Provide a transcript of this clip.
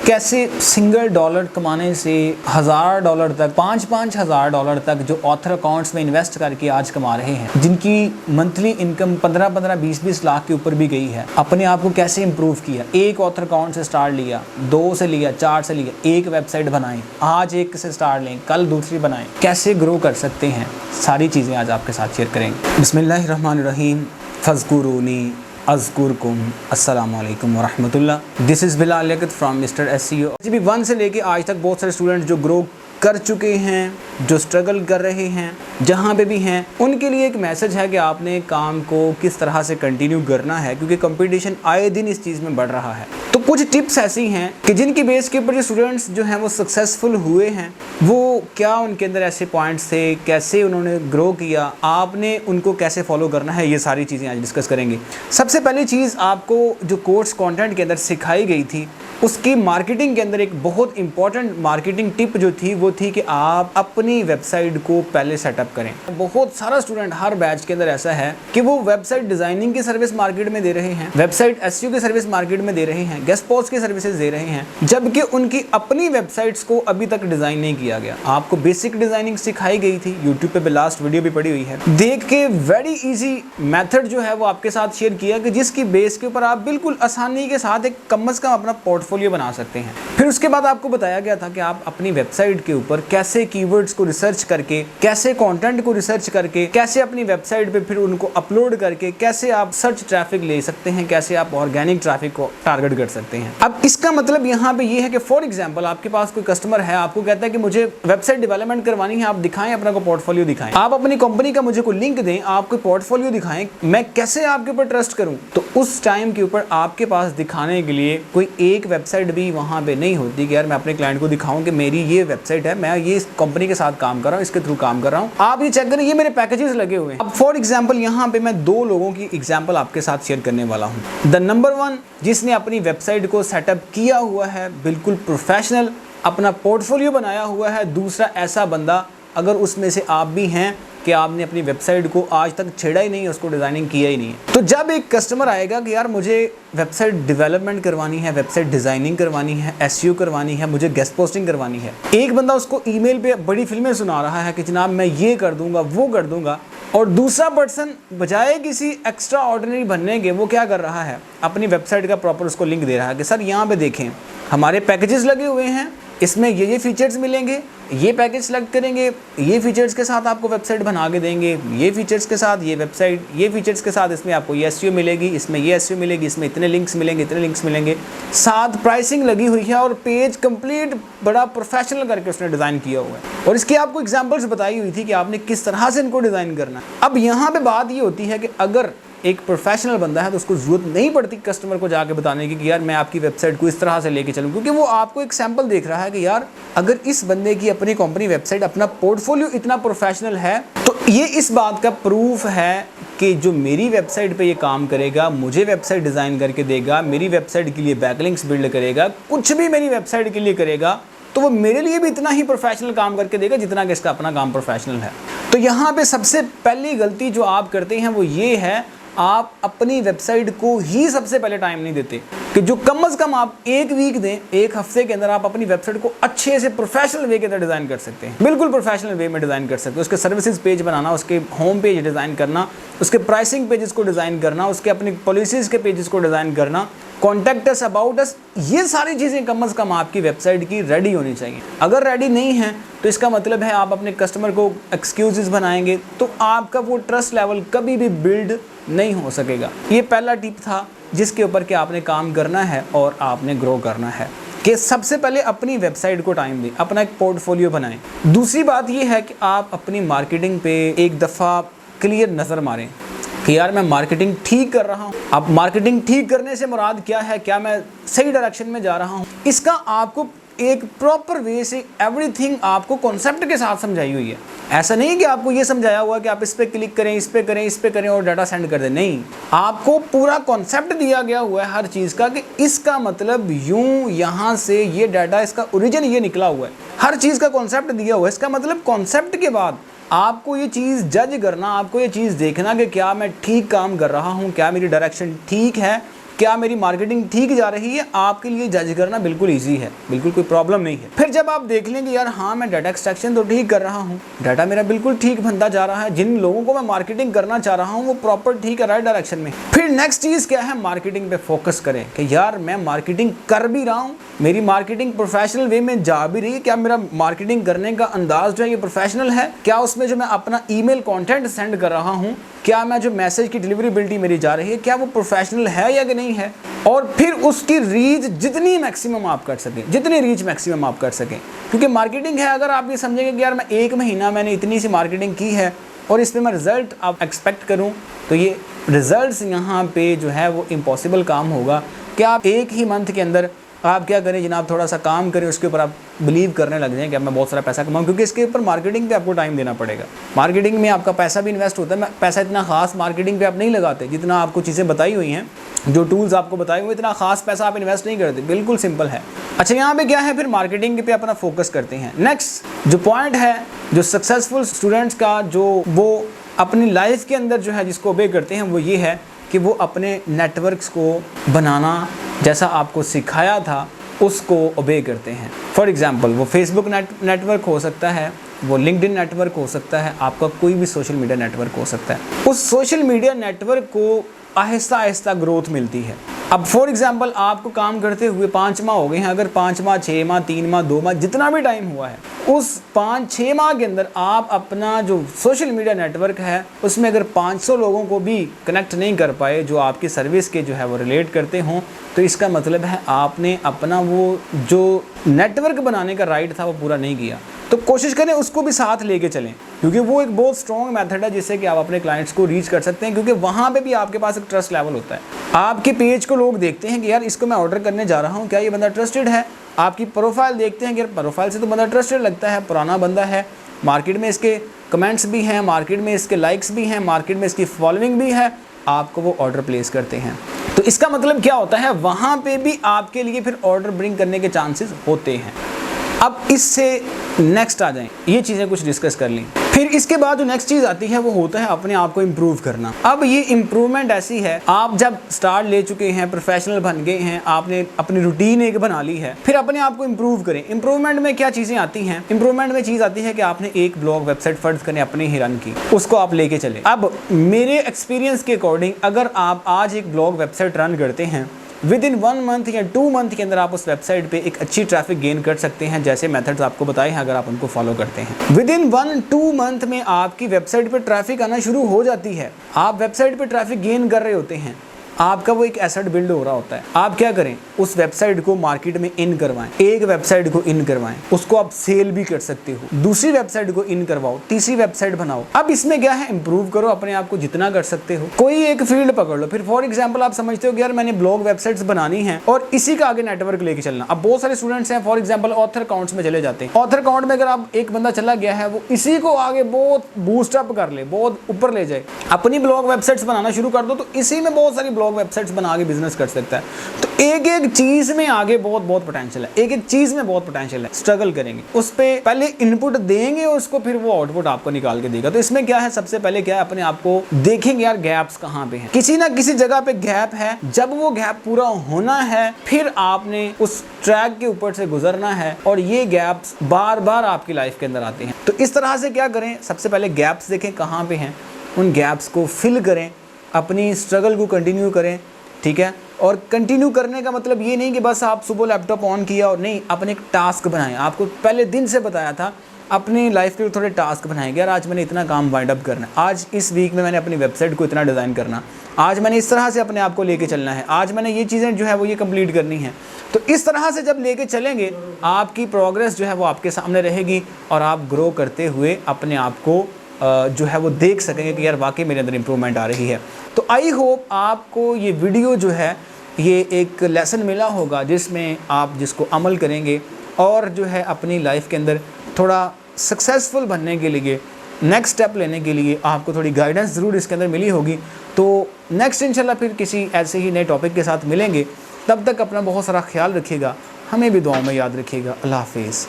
कैसे single dollar कमाने से $1000 तक, $5,000 तक जो ऑथर अकाउंट्स में इन्वेस्ट करके आज कमा रहे हैं, जिनकी मंथली इनकम 15-15, 20-20 लाख के ऊपर भी गई है, अपने आप को कैसे इंप्रूव किया। एक ऑथर अकाउंट से स्टार्ट लिया, 2 से लिया, 4 से लिया, एक वेबसाइट बनाएं, आज एक से स्टार्ट लें, कल दूसरी बनाएं, कैसे ग्रो कर सकते हैं, सारी चीज़ें आज आपके साथ शेयर करेंगे। बिस्मिल्लाहिर्रहमानिर्रहीम, फज़कुरूनी अज़कुरकुम, अस्सलामु अलैकुम व रहमतुल्लाह। This is Bilal Liaquat from mister SEO। भी 1 से लेके आज तक बहुत सारे स्टूडेंट्स जो ग्रो कर चुके हैं, जो स्ट्रगल कर रहे हैं, जहाँ पे भी हैं, उनके लिए एक मैसेज है कि आपने काम को किस तरह से कंटिन्यू करना है, क्योंकि कंपटीशन आए दिन इस चीज़ में बढ़ रहा है। तो कुछ टिप्स ऐसी हैं कि जिनकी बेस के ऊपर जो स्टूडेंट्स जो हैं वो सक्सेसफुल हुए हैं, वो क्या उनके अंदर ऐसे पॉइंट्स थे, कैसे उन्होंने ग्रो किया, आपने उनको कैसे फॉलो करना है, ये सारी चीज़ें आज डिस्कस करेंगे। सबसे पहली चीज़ आपको जो कोर्स कंटेंट के अंदर सिखाई गई थी, उसकी मार्केटिंग के अंदर एक बहुत इंपॉर्टेंट मार्केटिंग टिप जो थी वो थी कि आप अपनी वेबसाइट को पहले सेटअप करें। बहुत सारा स्टूडेंट हर बैच के अंदर ऐसा है कि वो वेबसाइट डिज़ाइनिंग की सर्विस मार्केट में दे रहे हैं, वेबसाइट SEO की सर्विस मार्केट में दे रहे हैं, गेस्ट पोस्ट की सर्विसेज दे रहे हैं, जबकि उनकी अपनी वेबसाइट्स को अभी तक डिज़ाइन नहीं किया गया। आपको बेसिक डिज़ाइनिंग सिखाई गई थी, यूट्यूब पे लास्ट वीडियो भी पड़ी हुई है, देख के वेरी ईजी मेथड जो है वो आपके साथ शेयर किया कि जिसकी बेस के ऊपर आप बिल्कुल आसानी के साथ एक कम से कम अपना पोर्टफोलियो बना सकते हैं। फिर उसके बाद आपको बताया गया था कि आप अपनी वेबसाइट के ऊपर कैसे कीवर्ड्स को रिसर्च करके, कैसे कंटेंट को रिसर्च करके, कैसे अपनी वेबसाइट पे फिर उनको अपलोड करके कैसे आप सर्च ट्रैफिक ले सकते हैं, कैसे आप ऑर्गेनिक ट्रैफिक को टारगेट कर सकते हैं। अब इसका मतलब यहाँ पे ये है कि फॉर एग्जांपल आपके पास कोई कस्टमर है, आपको कहता है कि मुझे वेबसाइट डेवलपमेंट करवानी है, आप दिखाएं, अपना को पोर्टफोलियो दिखाएं, आप अपनी कंपनी का मुझे कोई लिंक दें, आपको पोर्टफोलियो दिखाएं, मैं कैसे आपके ऊपर ट्रस्ट करूं। तो उस टाइम के ऊपर आपके पास दिखाने के लिए कोई एक वेबसाइट भी वहां पे नहीं होती कि यार मैं अपने क्लाइंट को दिखाऊं कि मेरी ये वेबसाइट है, मैं ये कंपनी के साथ काम कर रहा हूं, इसके थ्रू काम कर रहा हूं, आप ये चेक करें, ये मेरे पैकेजेस लगे हुए हैं। अब फॉर एग्जांपल यहां पे मैं 2 लोगों की एग्जांपल आपके साथ शेयर करने वाला हूं। द नंबर 1 जिसने अपनी वेबसाइट को सेटअप किया हुआ है, बिल्कुल प्रोफेशनल अपना पोर्टफोलियो बनाया हुआ है। दूसरा ऐसा बंदा, अगर उसमें से आप भी हैं कि आपने अपनी वेबसाइट को आज तक छेड़ा ही नहीं है, उसको डिज़ाइनिंग किया ही नहीं है, तो जब एक कस्टमर आएगा कि यार मुझे वेबसाइट डेवलपमेंट करवानी है, वेबसाइट डिज़ाइनिंग करवानी है, SEO करवानी है, मुझे गेस्ट पोस्टिंग करवानी है, एक बंदा उसको ईमेल पे बड़ी फिल्में सुना रहा है कि जनाब मैं ये कर दूंगा, वो कर दूंगा, और दूसरा पर्सन बजाय किसी एक्स्ट्रा ऑर्डिनरी बनने के वो क्या कर रहा है, अपनी वेबसाइट का प्रॉपर उसको लिंक दे रहा है कि सर यहाँ पे देखें हमारे पैकेजेस लगे हुए हैं, इसमें ये फीचर्स मिलेंगे, ये पैकेज सेलेक्ट करेंगे, ये फीचर्स के साथ आपको वेबसाइट बना के देंगे, ये फीचर्स के साथ ये वेबसाइट, ये फीचर्स के साथ इसमें आपको ये SEO मिलेगी, इसमें ये SEO मिलेगी, इसमें इतने लिंक्स मिलेंगे, इतने लिंक्स मिलेंगे, साथ प्राइसिंग लगी हुई है और पेज कंप्लीट बड़ा प्रोफेशनल करके उसने डिज़ाइन किया हुआ है। और इसकी आपको एग्जाम्पल्स बताई हुई थी कि आपने किस तरह से इनको डिज़ाइन करना है। अब यहाँ पर बात ये होती है कि अगर एक प्रोफेशनल बंदा है तो उसको जरूरत नहीं पड़ती कस्टमर को जाके बताने की कि यार मैं आपकी वेबसाइट को इस तरह से लेके चलूं, क्योंकि वो आपको एक सैंपल देख रहा है कि यार अगर इस बंदे की अपनी कंपनी वेबसाइट, अपना पोर्टफोलियो इतना प्रोफेशनल है, तो ये इस बात का प्रूफ है कि जो मेरी वेबसाइट पे ये काम करेगा, मुझे वेबसाइट डिज़ाइन करके देगा, मेरी वेबसाइट के लिए बैकलिंक्स बिल्ड करेगा, कुछ भी मेरी वेबसाइट के लिए करेगा, तो वो मेरे लिए भी इतना ही प्रोफेशनल काम करके देगा जितना कि इसका अपना काम प्रोफेशनल है। तो यहाँ पे सबसे पहली गलती जो आप करते हैं वो ये है, आप अपनी वेबसाइट को ही सबसे पहले टाइम नहीं देते कि जो कम से कम आप 1 वीक दें, 1 हफ्ते के अंदर आप अपनी वेबसाइट को अच्छे से प्रोफेशनल वे के अंदर डिज़ाइन कर सकते हैं, बिल्कुल प्रोफेशनल वे में डिज़ाइन कर सकते हैं। उसके सर्विसेज पेज बनाना, उसके होम पेज डिज़ाइन करना, उसके प्राइसिंग पेजेस को डिज़ाइन करना, उसके अपनी पॉलिसीज़ के पेजेस को डिज़ाइन करना, कॉन्टैक्ट अस, अबाउट अस, ये सारी चीज़ें कम से कम आपकी वेबसाइट की रेडी होनी चाहिए। अगर रेडी नहीं है तो इसका मतलब है आप अपने कस्टमर को एक्सक्यूजेस बनाएंगे, तो आपका वो ट्रस्ट लेवल कभी भी बिल्ड नहीं हो सकेगा। ये पहला टिप था जिसके ऊपर कि आपने काम करना है और आपने ग्रो करना है, कि सबसे पहले अपनी वेबसाइट को टाइम दें, अपना एक पोर्टफोलियो बनाएं। दूसरी बात ये है कि आप अपनी मार्केटिंग पे एक दफ़ा क्लियर नज़र मारें कि यार मैं मार्केटिंग ठीक कर रहा हूँ। अब मार्केटिंग ठीक करने से मुराद क्या है, क्या मैं सही डायरेक्शन में जा रहा हूँ, इसका आपको एक प्रॉपर वे से एवरीथिंग आपको कॉन्सेप्ट के साथ समझाई हुई है। ऐसा नहीं कि आपको ये समझाया हुआ कि आप इस पे क्लिक करें, इस पे करें, इस पे करें और डाटा सेंड कर दें, नहीं, आपको पूरा कॉन्सेप्ट दिया गया हुआ है हर चीज़ का कि इसका मतलब यूं, यहाँ से ये डाटा, इसका ओरिजिन ये निकला हुआ है, हर चीज़ का कॉन्सेप्ट दिया हुआ है। इसका मतलब कॉन्सेप्ट के बाद आपको ये चीज़ जज करना, आपको ये चीज़ देखना कि क्या मैं ठीक काम कर रहा हूँ, क्या मेरी डायरेक्शन ठीक है, क्या मेरी मार्केटिंग ठीक जा रही है, आपके लिए जज करना बिल्कुल ईजी है, बिल्कुल कोई प्रॉब्लम नहीं है। फिर जब आप देख लेंगे यार हाँ मैं डाटा एक्सट्रैक्शन तो ठीक कर रहा हूँ, डाटा मेरा बिल्कुल ठीक बनता जा रहा है, जिन लोगों को मैं मार्केटिंग करना चाह रहा हूँ वो प्रॉपर ठीक है, राइट डायरेक्शन में, फिर नेक्स्ट चीज़ क्या है, मार्केटिंग पे फोकस करें कि यार मैं मार्केटिंग कर भी रहा हूँ, मेरी मार्केटिंग प्रोफेशनल वे में जा भी रही है, क्या मेरा मार्केटिंग करने का अंदाज जो है ये प्रोफेशनल है, क्या उसमें जो मैं अपना ईमेल कंटेंट सेंड कर रहा हूँ, क्या मैं जो मैसेज की डिलीवरीबिलिटी मेरी जा रही है क्या वो प्रोफेशनल है या कि नहीं है, और फिर उसकी रीच जितनी मैक्सिमम आप कर सकें, जितनी रीच मैक्सिमम आप कर सकें। क्योंकि मार्केटिंग है, अगर आप ये समझेंगे कि यार मैं 1 महीना मैंने इतनी सी मार्केटिंग की है और इस पर मैं रिजल्ट आप एक्सपेक्ट करूँ, तो ये रिजल्ट्स यहाँ पे जो है वो इम्पॉसिबल काम होगा कि आप एक ही मंथ के अंदर आप क्या करें जनाब, थोड़ा सा काम करें, उसके ऊपर आप बिलीव करने लग जाएं कि अब मैं बहुत सारा पैसा कमाऊँ, क्योंकि इसके ऊपर मार्केटिंग पे आपको टाइम देना पड़ेगा। मार्केटिंग में आपका पैसा भी इन्वेस्ट होता है, पैसा इतना खास मार्केटिंग पे आप नहीं लगाते जितना आपको चीज़ें बताई हुई हैं, जो टूल्स आपको बताए हुए, इतना खास पैसा आप इन्वेस्ट नहीं करते, बिल्कुल सिंपल है। अच्छा यहाँ पे क्या है, फिर मार्केटिंग पे अपना फोकस करते हैं। नेक्स्ट जो पॉइंट है, जो सक्सेसफुल स्टूडेंट्स का जो वो अपनी लाइफ के अंदर जो है जिसको ओबे करते हैं, वो ये है कि वो अपने नेटवर्क्स को बनाना जैसा आपको सिखाया था उसको ओबे करते हैं। फॉर एग्जांपल वो फेसबुक नेटवर्क हो सकता है, वो लिंक्डइन नेटवर्क हो सकता है, आपका कोई भी सोशल मीडिया नेटवर्क हो सकता है। उस सोशल मीडिया नेटवर्क को आहिस्ता आहिस्ता ग्रोथ मिलती है। अब फॉर एग्जांपल आपको काम करते हुए 5 माह हो गए हैं, अगर 5 माह, 6 माह, 3 माह, 2 माह, जितना भी टाइम हुआ है, उस 5-6 माह के अंदर आप अपना जो सोशल मीडिया नेटवर्क है उसमें अगर 500 लोगों को भी कनेक्ट नहीं कर पाए जो आपकी सर्विस के जो है वो रिलेट करते हों, तो इसका मतलब है आपने अपना वो जो नेटवर्क बनाने का राइट था वो पूरा नहीं किया। तो कोशिश करें उसको भी साथ लेके चलें, क्योंकि वो एक बहुत स्ट्रॉन्ग मेथड है जिससे कि आप अपने क्लाइंट्स को रीच कर सकते हैं, क्योंकि वहाँ पे भी आपके पास एक ट्रस्ट लेवल होता है। आपके पेज को लोग देखते हैं कि यार इसको मैं ऑर्डर करने जा रहा हूँ, क्या ये बंदा ट्रस्टेड है। आपकी प्रोफाइल देखते हैं कि यार प्रोफाइल से तो बंदा ट्रस्टेड लगता है, पुराना बंदा है, मार्केट में इसके कमेंट्स भी हैं, मार्केट में इसके लाइक्स भी हैं, मार्केट में इसकी फॉलोइंग भी है, आपको वो ऑर्डर प्लेस करते हैं। तो इसका मतलब क्या होता है, वहाँ पे भी आपके लिए फिर ऑर्डर ब्रिंग करने के चांसेस होते हैं। अब इससे नेक्स्ट आ जाएं, ये चीज़ें कुछ डिस्कस कर ली। फिर इसके बाद जो नेक्स्ट चीज़ आती है वो होता है अपने आप को इम्प्रूव करना। अब ये इम्प्रूवमेंट ऐसी है, आप जब स्टार्ट ले चुके हैं, प्रोफेशनल बन गए हैं, आपने अपनी रूटीन एक बना ली है, फिर अपने आप को इम्प्रूव करें। इम्प्रूवमेंट में क्या चीज़ें आती हैं, इम्प्रूवमेंट में चीज़ आती है कि आपने एक ब्लॉग वेबसाइट फर्ज करने अपने ही रन की, उसको आप लेके चले। अब मेरे एक्सपीरियंस के अकॉर्डिंग अगर आप आज एक ब्लॉग वेबसाइट रन करते हैं, विद इन 1 मंथ या 2 मंथ के अंदर आप उस वेबसाइट पे एक अच्छी ट्रैफिक गेन कर सकते हैं, जैसे मेथड्स आपको बताए हैं, अगर आप उनको फॉलो करते हैं। विद इन 1-2 मंथ में आपकी वेबसाइट पे ट्रैफिक आना शुरू हो जाती है, आप वेबसाइट पे ट्रैफिक गेन कर रहे होते हैं, आपका वो एक एसेट बिल्ड हो रहा होता है। आप क्या करें, उस वेबसाइट को मार्केट में इन करवाएं, एक वेबसाइट को इन करवाएं, उसको आप सेल भी कर सकते हो, दूसरी वेबसाइट को इन करवाओ, तीसरी वेबसाइट बनाओ। अब इसमें क्या है, इंप्रूव करो अपने आप को जितना कर सकते हो। कोई एक फील्ड पकड़ लो, फिर फॉर एग्जांपल आप समझते हो कि यार मैंने ब्लॉग वेबसाइट्स बनानी है और इसी का आगे नेटवर्क लेके चलना। अब बहुत सारे स्टूडेंट्स हैं, फॉर एग्जाम्पल ऑथर अकाउंट्स में चले जाते हैं। ऑथर अकाउंट में अगर आप एक बंदा चला गया है, वो इसी को आगे बहुत बूस्टअप कर ले, बहुत ऊपर ले जाए, अपनी ब्लॉग वेबसाइट्स बनाना शुरू कर दो, तो इसी में बहुत सारी ब्लॉग वेबसाइट्स बना के बिजनेस कर सकता है। तो एक एक चीज में आगे बहुत बहुत पोटेंशियल है, एक एक चीज में बहुत पोटेंशियल है। स्ट्रगल करेंगे, उस पे पहले इनपुट देंगे, उसको फिर वो आउटपुट आपको निकाल के देगा। तो इसमें क्या है, सबसे पहले क्या है, अपने आप को देखेंगे यार गैप्स कहाँ पे हैं, किसी ना किसी जगह पे गैप है। जब वो गैप पूरा होना है, फिर आपने उस ट्रैक के ऊपर से गुजरना है, और ये गैप्स बार बार आपकी लाइफ के अंदर आते हैं। तो इस तरह से क्या करें, सबसे पहले गैप्स देखें कहाँ पे हैं, उन गैप्स को फिल करें, अपनी स्ट्रगल को कंटिन्यू करें, ठीक है। और कंटिन्यू करने का मतलब ये नहीं कि बस आप सुबह लैपटॉप ऑन किया और नहीं, अपने एक टास्क बनाएं। आपको पहले दिन से बताया था, अपनी लाइफ के थोड़े टास्क बनाएंगे, यार आज मैंने इतना काम वाइंड अप करना है, आज इस वीक में मैंने अपनी वेबसाइट को इतना डिज़ाइन करना, आज मैंने इस तरह से अपने आप को लेके चलना है, आज मैंने ये चीज़ें जो है वो ये कंप्लीट करनी है। तो इस तरह से जब लेके चलेंगे, आपकी प्रोग्रेस जो है वो आपके सामने रहेगी, और आप ग्रो करते हुए अपने आप को जो है वो देख सकेंगे कि यार वाकई मेरे अंदर इंप्रूवमेंट आ रही है। तो आई होप आपको ये वीडियो जो है ये एक लेसन मिला होगा, जिसमें आप जिसको अमल करेंगे और जो है अपनी लाइफ के अंदर थोड़ा सक्सेसफुल बनने के लिए, नेक्स्ट स्टेप लेने के लिए आपको थोड़ी गाइडेंस ज़रूर इसके अंदर मिली होगी। तो नेक्स्ट इंशाल्लाह फिर किसी ऐसे ही नए टॉपिक के साथ मिलेंगे। तब तक अपना बहुत सारा ख्याल रखिएगा, हमें भी दुआओं में याद रखिएगा। अल्लाह हाफिज़।